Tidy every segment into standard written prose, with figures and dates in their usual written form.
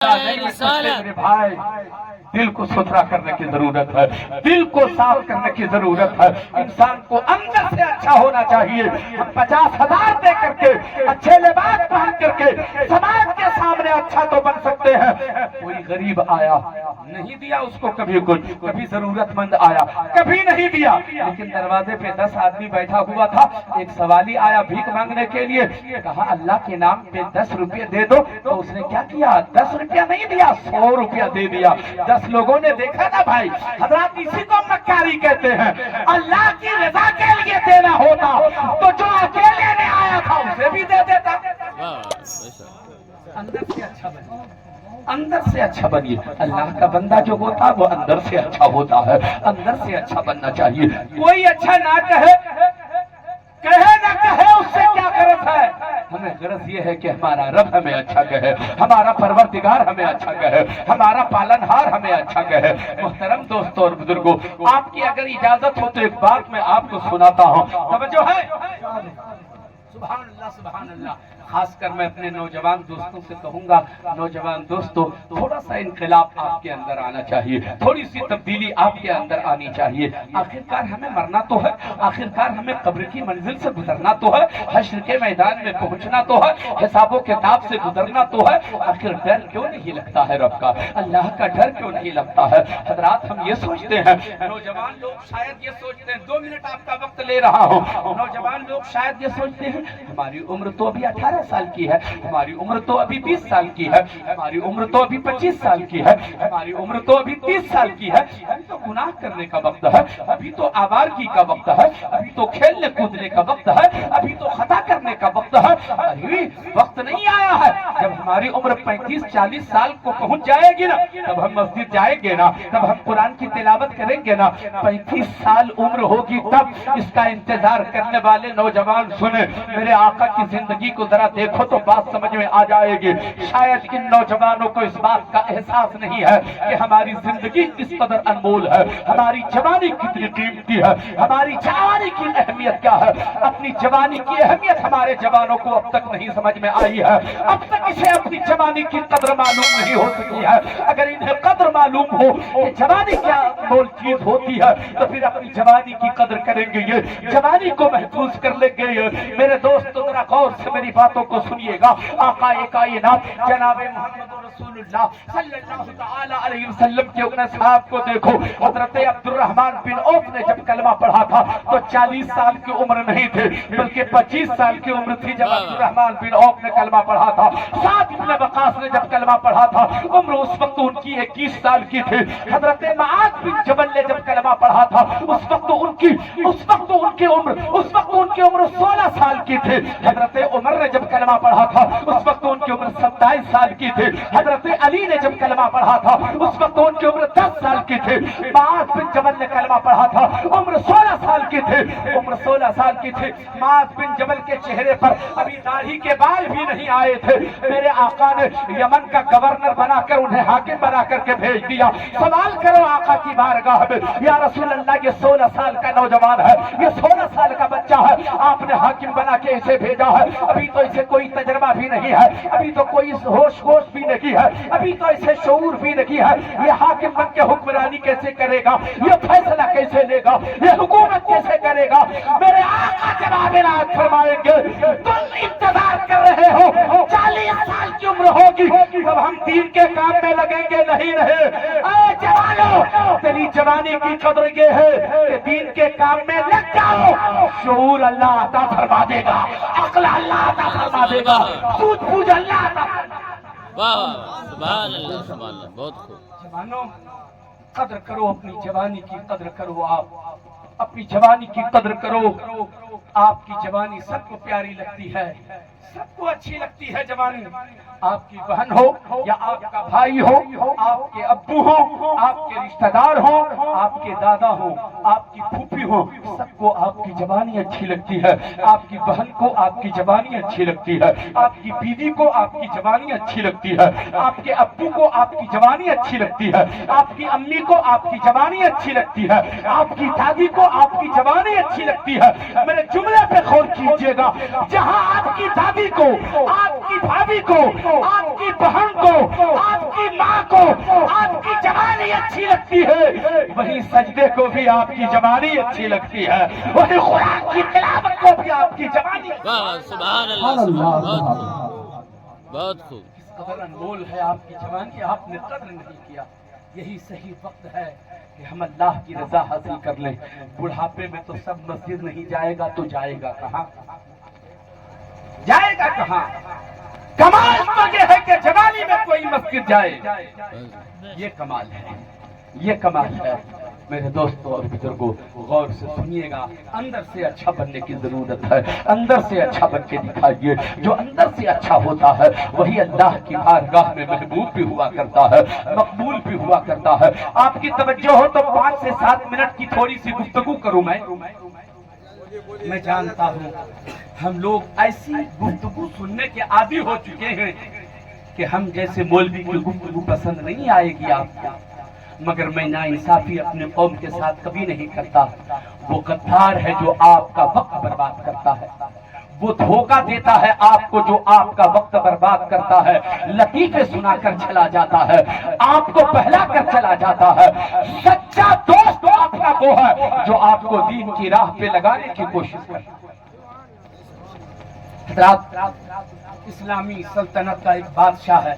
मेरे भाई, दिल को सुथरा करने की जरूरत है, दिल को साफ करने की जरूरत है। इंसान को अंदर से अच्छा होना चाहिए। हम 50,000 दे करके अच्छे लिबास पहन करके समाज के सामने अच्छा तो बन सकते हैं। कोई गरीब आया नहीं दिया उसको, कभी कुछ, कभी जरूरतमंद आया कभी नहीं दिया, लेकिन दरवाजे पे 10 आदमी बैठा हुआ था। एक सवाली आया भीख मांगने के लिए, कहा अल्लाह के नाम पे 10 रुपये दे दो। तो उसने क्या किया, 10 रुपया नहीं दिया, 100 रुपया दे दिया। 10 लोगों ने देखा ना भाई, हजरत इसी को मक्कारी कहते हैं। अल्लाह की रजा के लिए देना होता तो जो अकेले में आया था उसे भी दे देता। अंदर से अच्छा बनिए, अंदर से अच्छा बनिए। अल्लाह का बंदा जो होता है वो अंदर से अच्छा होता है, अंदर से अच्छा बनना चाहिए। कोई अच्छा ना कहे ना कहे, उससे क्या गरज है। हमें गरज ये है कि हमारा रब हमें अच्छा कहे, हमारा परवरदिगार हमें अच्छा कहे, हमारा पालनहार हमें अच्छा कहे। मोहतरम दोस्तों और बुजुर्गों, आपकी अगर इजाजत हो तो एक बात मैं आपको सुनाता हूँ, तवज्जो है। सुभान अल्लाह, सुभान अल्लाह। खासकर मैं अपने नौजवान दोस्तों से कहूंगा, नौजवान दोस्तों, थोड़ा सा इनकलाब आपके अंदर आना चाहिए, थोड़ी सी तब्दीली आपके अंदर आनी चाहिए। आखिरकार हमें मरना तो है, आखिरकार हमें कब्र की मंजिल से गुजरना तो है, हश्र के मैदान में पहुंचना तो है, हिसाबो किताब से गुजरना तो है। आखिर डर क्यों नहीं लगता है रब का, अल्लाह का डर क्यों नहीं लगता है। हजरात, हम ये सोचते हैं, नौजवान लोग शायद ये सोचते हैं, 2 मिनट आपका वक्त ले रहा हूँ, नौजवान लोग शायद ये सोचते हैं हमारी उम्र तो अभी 18 साल की है, हमारी उम्र तो अभी 20 साल की है, हमारी उम्र तो अभी 25 साल की है, हमारी उम्र तो अभी 30 साल की है। अभी तो गुनाह करने का वक्त है, अभी तो आवारगी का वक्त है, अभी तो खेलने कूदने का वक्त है, अभी तो खता करने का वक्त है। अभी वक्त नहीं आया है। जब हमारी उम्र 35-40 साल को पहुंच जाएगी ना, तब हम मस्जिद जाएंगे ना, तब हम कुरान की तिलावत करेंगे ना। 35 साल उम्र होगी तब इसका इंतजार करने वाले नौजवान सुने, मेरे आका की जिंदगी को जरा देखो तो बात समझ में आ जाएगी। शायद इन नौजवानों को इस बात का एहसास नहीं है कि हमारी जिंदगी किस कदर अनमोल है, हमारी जवानी कितनी कीमती है, हमारी जवानी की अहमियत क्या है। अपनी जवानी की अहमियत हमारे जवानों को अब तक नहीं समझ में आई है, अब तक इसे अपनी जवानी की कदर मालूम नहीं हो सकी है। अगर इन्हें कदर मालूम हो कि जवानी क्या अनमोल चीज होती है, तो फिर अपनी जवानी की कदर करेंगे, ये जवानी को महफूज कर लेंगे। मेरे दोस्तों, जरा गौर से मेरी बातों को सुनिएगा। आकाए कायनात जनाब मोहम्मद रसूलुल्लाह सल्लल्लाहु तआला अलैहि वसल्लम के अपने साहब को देखो। हजरत अब्दुर्रहमान बिन औफ ने जब कलमा पढ़ा था तो 40 साल की उम्र नहीं थे, बल्कि 25 साल की उम्र थी जब अब्दुर्रहमान बिन औफ ने कलमा पढ़ा था। साद इब्न वक़ास ने जब कलमा पढ़ा था, उम्र उस वक्त उनकी 21 साल की थी। हजरत मुआज़ बिन जबल ने जब कलमा पढ़ा था, उस वक्त उनकी उम्र 16 साल की थी। हजरत उमर ने जब कलमा पढ़ा था, उस वक्त उनकी उम्र 27 साल की थी। हजरत अली ने जब कलमा पढ़ा था, उस वक्त उनकी उम्र 10 साल की थी। मुआज़ बिन जबल ने कलमा पढ़ा था, उम्र 16 साल की थी, उम्र 16 साल की थी। मुआज़ बिन जबल के चेहरे पर अभी दाढ़ी के बाल भी नहीं आए थे। मेरे आका ने यमन का गवर्नर बनाकर उन्हें हाकिम बना करके भेज दिया। सवाल करो आका की बारगाह में, या रसूल अल्लाह, ये 16 साल का नौजवान है, ये 16 साल का बच्चा है, आपने हाकिम बना के इसे भेजा है। अभी तो इसे कोई तजर्बा भी नहीं है, अभी तो कोई होश भी नहीं है, अभी तो इसे शऊर भी नहीं है। ये हाकिम बन के हुक्मरानी कैसे करेगा, ये फैसला कैसे लेगा, ये हुकूमत कैसे करेगा। मेरे आका जवाब रात फरमाएंगे, तुम इंतजार कर रहे हो, 40 साल की उम्र होगी जब हम दीन के काम में लगेंगे। नहीं जवानों, तेरी जवानी की कदर ये है कि दीन के काम में लग जाओ। शऊर अल्लाह अता फरमा देगा, अक्ल अल्लाह अता फरमा देगा, सूझ अल्लाह अता। वाह सुभान अल्लाह, सुभान अल्लाह, बहुत खूब। जवानों, कदर करो, अपनी जवानी की कदर करो। आप अपनी जवानी की कदर करो। आपकी जवानी सबको प्यारी लगती है, सबको अच्छी लगती है जवानी। आपकी बहन हो या आपका भाई हो, आपके अब्बू हो, आपके रिश्तेदार हो, आपके दादा हो, आपकी फूफी हो, सबको आपकी जवानी अच्छी लगती है। आपकी बहन को आपकी जवानी अच्छी लगती है, आपकी बीवी को आपकी जवानी अच्छी लगती है, आपके अब्बू को आपकी जवानी अच्छी लगती है, आपकी अम्मी को आपकी जवानी अच्छी लगती है, आपकी दादी को آپ کی جوانی اچھی لگتی ہے، میرے جملے پہ غور کیجئے گا، جہاں آپ کی دادی کو، آپ کی بھابھی کو، آپ کی بہن کو، آپ کی ماں کو آپ کی جوانی اچھی لگتی ہے، وہیں سجدے کو بھی آپ کی جوانی اچھی لگتی ہے، وہیں قرآن کی تلاوت کو بھی آپ کی جوانی واہ سبحان اللہ سبحان بہت خوب کس قدر انمول ہے آپ کی جوانی، آپ نے قدر نہیں کیا۔ یہی صحیح وقت ہے کہ ہم اللہ کی رضا حاصل کر لیں۔ بڑھاپے میں تو سب مسجد نہیں جائے گا تو جائے گا کہاں؟ جائے گا کہاں؟ کمال تو یہ ہے کہ جوانی میں کوئی مسجد جائے، یہ کمال ہے، یہ کمال ہے۔ میرے دوستوں اور بزرگوں غور سے سنیے گا، اندر سے اچھا بننے کی ضرورت ہے، اندر سے اچھا بن کے دکھائیے۔ جو اندر سے اچھا ہوتا ہے وہی اللہ کی بارگاہ میں محبوب بھی ہوا کرتا ہے، مقبول بھی ہوا کرتا ہے۔ آپ کی توجہ ہو تو 5 سے 7 منٹ کی تھوڑی سی گفتگو کروں میں جانتا ہوں ہم لوگ ایسی گفتگو سننے کے عادی ہو چکے ہیں کہ ہم جیسے مولوی کی گفتگو پسند نہیں آئے گی آپ کو، مگر میں ناانصافی اپنے قوم کے ساتھ کبھی نہیں کرتا۔ وہ غدار ہے جو آپ کا وقت برباد کرتا ہے، وہ دھوکہ دیتا ہے آپ کو جو آپ کا وقت برباد کرتا ہے، لطیفے سنا کر چلا جاتا ہے، آپ کو بہلا کر چلا جاتا ہے۔ سچا دوست آپ کا وہ ہے جو آپ کو دین کی راہ پہ لگانے کی کوشش کرتا ہے۔ حضرات، اسلامی سلطنت کا ایک بادشاہ ہے،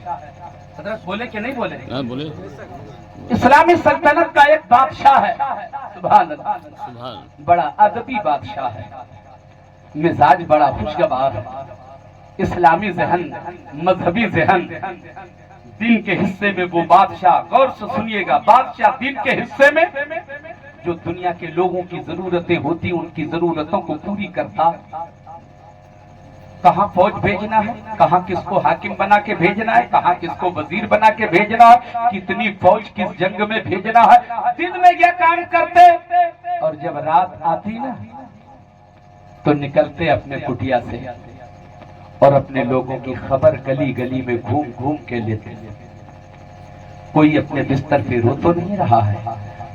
حضرت بولے کہ نہیں بولے؟ بولے اسلامی سلطنت کا ایک بادشاہ ہے، سبحان اللہ، سبحان بڑا ادبی بادشاہ ہے، مزاج بڑا خوشگوار ہے، اسلامی ذہن، مذہبی ذہن، دن کے حصے میں وہ بادشاہ، غور سے سنیے گا، بادشاہ دن کے حصے میں جو دنیا کے لوگوں کی ضرورتیں ہوتی ان کی ضرورتوں کو پوری کرتا۔ کہاں فوج بھیجنا ہے، کہاں کس کو حاکم بنا کے بھیجنا ہے، کہاں کس کو وزیر بنا کے بھیجنا ہے، کتنی فوج کس جنگ میں بھیجنا ہے، دن میں یہ کام کرتے، اور جب رات آتی نا تو نکلتے اپنے کٹیا سے اور اپنے لوگوں کی خبر گلی گلی میں گھوم گھوم کے لیتے۔ کوئی اپنے بستر پہ رو تو نہیں رہا ہے،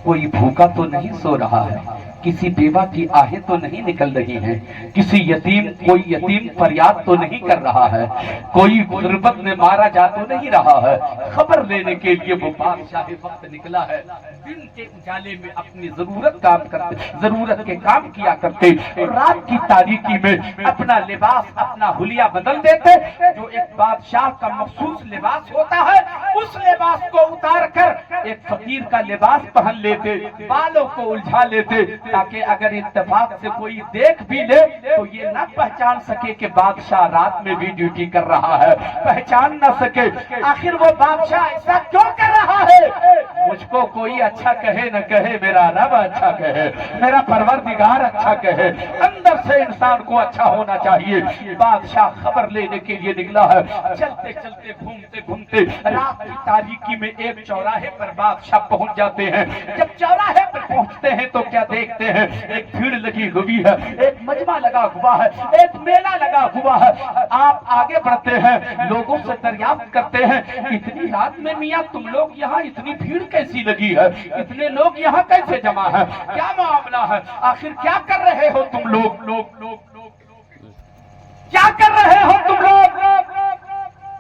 کوئی بھوکا تو نہیں سو رہا ہے، کسی بیوہ کی آہیں تو نہیں نکل رہی ہیں، کوئی یتیم فریاد تو نہیں کر رہا ہے، کوئی غربت میں مارا جا تو نہیں رہا ہے۔ خبر لینے کے لیے وہ بادشاہ وقت نکلا ہے، دن کے اجالے میں اپنی ضرورت کے کام کیا کرتے، رات کی تاریکی میں اپنا لباس، اپنا حلیہ بدل دیتے۔ جو ایک بادشاہ کا مخصوص لباس ہوتا ہے اس لباس کو اتار کر ایک فقیر کا لباس پہن لیتے، بالوں کو الجھا لیتے، تاکہ اگر اتفاق سے کوئی دیکھ بھی لے تو یہ نہ پہچان سکے کہ بادشاہ رات میں بھی ڈیوٹی کر رہا ہے، پہچان نہ سکے آخر وہ بادشاہ ایسا کیوں کر رہا ہے۔ مجھ کو کوئی اچھا کہے نہ کہے، میرا رب اچھا کہے، میرا پروردگار اچھا کہے، اندر سے انسان کو اچھا ہونا چاہیے۔ بادشاہ خبر لینے کے لیے نکلا ہے، چلتے چلتے گھومتے گھومتے رات کی تاریکی میں ایک چوراہے پر بادشاہ پہنچ جاتے ہیں۔ جب چوراہے پر پہنچتے ہیں تو کیا دیکھتے ہیں؟ ایک بھیڑ لگی ہوئی ہے، ایک مجمع لگا ہوا ہے، ایک میلہ لگا ہوا ہے۔ آپ آگے بڑھتے ہیں، لوگوں سے دریافت کرتے ہیں، اتنی رات میں میاں تم لوگ یہاں اتنی بھیڑ کیسی لگی ہے، اتنے لوگ یہاں کیسے جمع ہیں، کیا معاملہ ہے، آخر کیا کر رہے ہو تم لوگ، کیا کر رہے ہو تم لوگ؟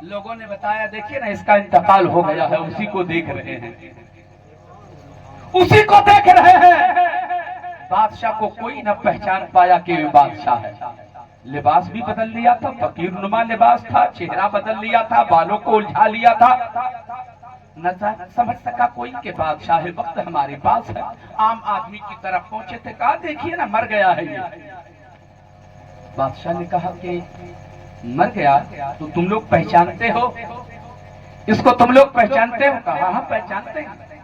لوگوں نے بتایا دیکھیے نا اس کا انتقال ہو گیا ہے، اسی کو دیکھ رہے ہیں، اسی کو دیکھ رہے ہیں۔ بادشاہ کو کوئی نہ پہچان پایا کہ یہ بادشاہ ہے، لباس بھی بدل لیا تھا، فقیر نما لباس تھا، چہرہ بدل لیا تھا، بالوں کو الجھا لیا تھا، نہ سمجھ سکا کوئی کہ بادشاہ وقت ہمارے پاس ہے۔ عام آدمی کی طرف پہنچے تھے، کہا دیکھیے نا مر گیا ہے یہ۔ بادشاہ نے کہا کہ مر گیا تو تم لوگ پہچانتے ہو اس کو، تم لوگ پہچانتے ہو؟ کہا ہاں پہچانتے ہیں۔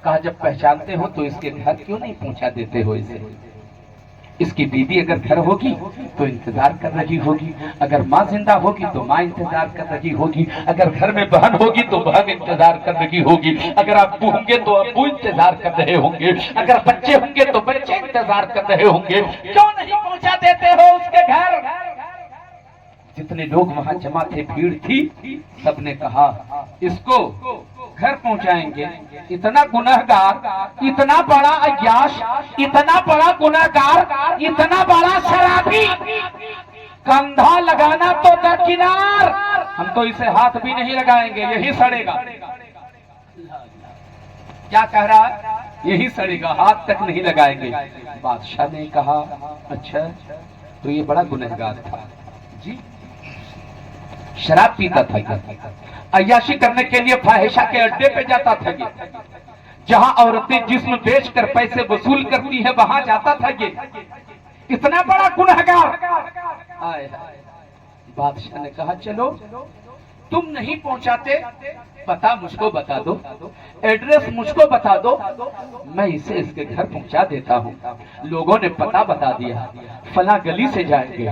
کہا جب پہچانتے ہو تو اس کے گھر کیوں نہیں پہنچا دیتے ہو اسے؟ اس کی بیوی اگر گھر ہوگی تو انتظار کر رہی ہوگی، اگر ماں زندہ ہوگی تو ماں انتظار کر رہی ہوگی، اگر گھر میں بہن ہوگی تو بہن انتظار کر رہی ہوگی، اگر ابو ہوں گے تو ابو انتظار کر رہے ہوں گے، اگر بچے ہوں گے تو بچے انتظار کر رہے ہوں گے، کیوں نہیں پہنچا دیتے ہو اس کے گھر؟ جتنے لوگ وہاں جمع تھے، بھیڑ تھی، سب نے کہا اس کو घर पहुंचाएंगे। इतना गुनहगार, इतना बड़ा अय्याश, इतना बड़ा गुनहगार, इतना बड़ा शराबी, कंधा लगाना तो दरकिनार, हम तो इसे हाथ भी नहीं लगाएंगे, यही सड़ेगा। क्या कह रहा है? यही सड़ेगा, हाथ तक नहीं लगाएंगे। बादशाह ने कहा अच्छा तो ये बड़ा गुनहगार था जी, शराब पीता था, अय्याशी करने के लिए फाहिशा के अड्डे पे जाता था, ये जहां औरतें जिस्म बेचकर पैसे वसूल करती है वहां जाता था, ये इतना बड़ा गुनहगार। बादशाह ने कहा चलो तुम नहीं पहुंचाते, पता मुझको बता दो, एड्रेस मुझको बता दो, मैं इसे इसके घर पहुंचा देता हूँ। लोगों ने पता बता दिया, फला गली से जाएंगे,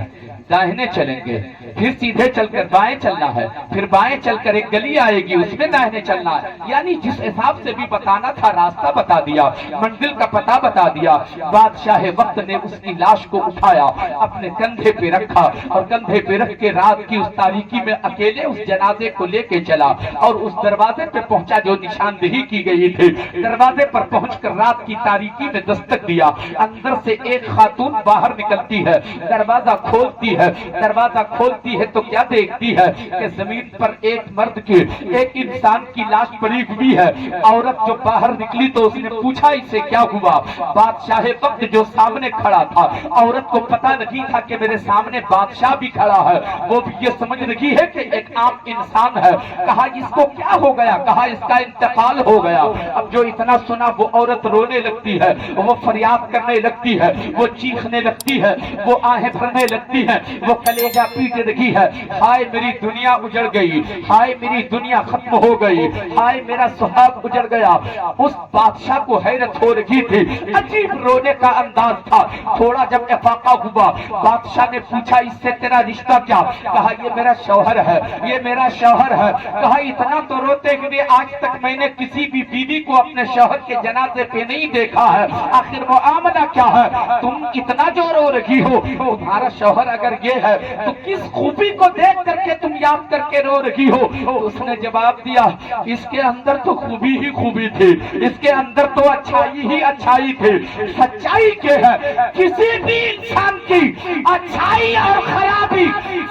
दाहिने चलेंगे, फिर सीधे चलकर बाएं चलना है, फिर बाएं चलकर एक गली आएगी उसमें दाहिने चलना है। यानी जिस हिसाब से भी बताना था रास्ता बता दिया, मंजिल का पता बता दिया। बादशाह वक्त ने उसकी लाश को उठाया, अपने कंधे पे रखा और कंधे पे रख के रात की उस तारीकी में अकेले उस जनाजे को लेके चला और उस दरवाजे पे पहुंचा जो निशानदेही की गई थी। दरवाजे पर पहुंचकर रात की तारीकी में दस्तक दिया। अंदर से एक खातून बाहर निकलती है, दरवाजा खोलती है। दरवाजा खोलती है तो क्या देखती है कि जमीन पर एक मर्द की, एक इंसान की लाश पड़ी हुई है। औरत जो बाहर निकली तो उसने पूछा इससे क्या हुआ। बादशाह वक्त जो सामने खड़ा था, औरत को पता नहीं था कि मेरे सामने बादशाह भी खड़ा है, वो भी ये समझ रही है कि एक आम इंसान है। कहा इसको क्या हो गया, कहा इसका इंतकाल हो गया। अब जो इतना सुना वो औरत रोने लगती है, वो फरियाद करने लगती है, वो चीखने लगती है, वो आहें भरने लगती है, वो कलेजा पीट रही है। हाय मेरी दुनिया उजड़ गई, हाय मेरी दुनिया खत्म हो गई, हाय मेरा सुहाग उजड़ गया। उस बादशाह को हैरत हो रही थी, अजीब रोने का अंदाज था। थोड़ा जब इफाका हुआ, बादशाह ने पूछा इससे तेरा रिश्ता क्या। कहा ये मेरा शौहर है, ये मेरा शौहर है। कहा इतना तो रोते हुए आज तक मैंने किसी भी बीवी को अपने शौहर के जनाजे पे नहीं देखा है, आखिर वो आमना क्या है, तुम इतना जो रो रही हो। तुम्हारा शौहर अगर ये है तो किस खूबी को देख करके तुम याद करके रो रही हो। तो उसने जवाब दिया इसके अंदर तो खूबी ही खूबी थी, इसके अंदर तो अच्छाई ही अच्छाई थी। सच्चाई क्या है, किसी भी इंसान की अच्छाई और खराबी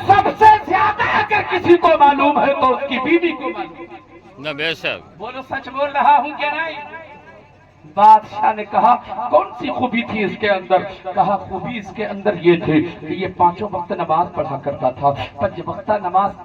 सबसे ज्यादा अगर किसी को मालूम है तो उसकी बीवी को मालूम है। न बेशक, बोलो सच बोल रहा हूँ क्या नहीं। बादशाह ने कहा कौन सी खूबी थी इसके अंदर। कहा खूबी इसके अंदर ये थी कि ये 5 वक्त नमाज पढ़ा करता था, 5 वक्त नमाज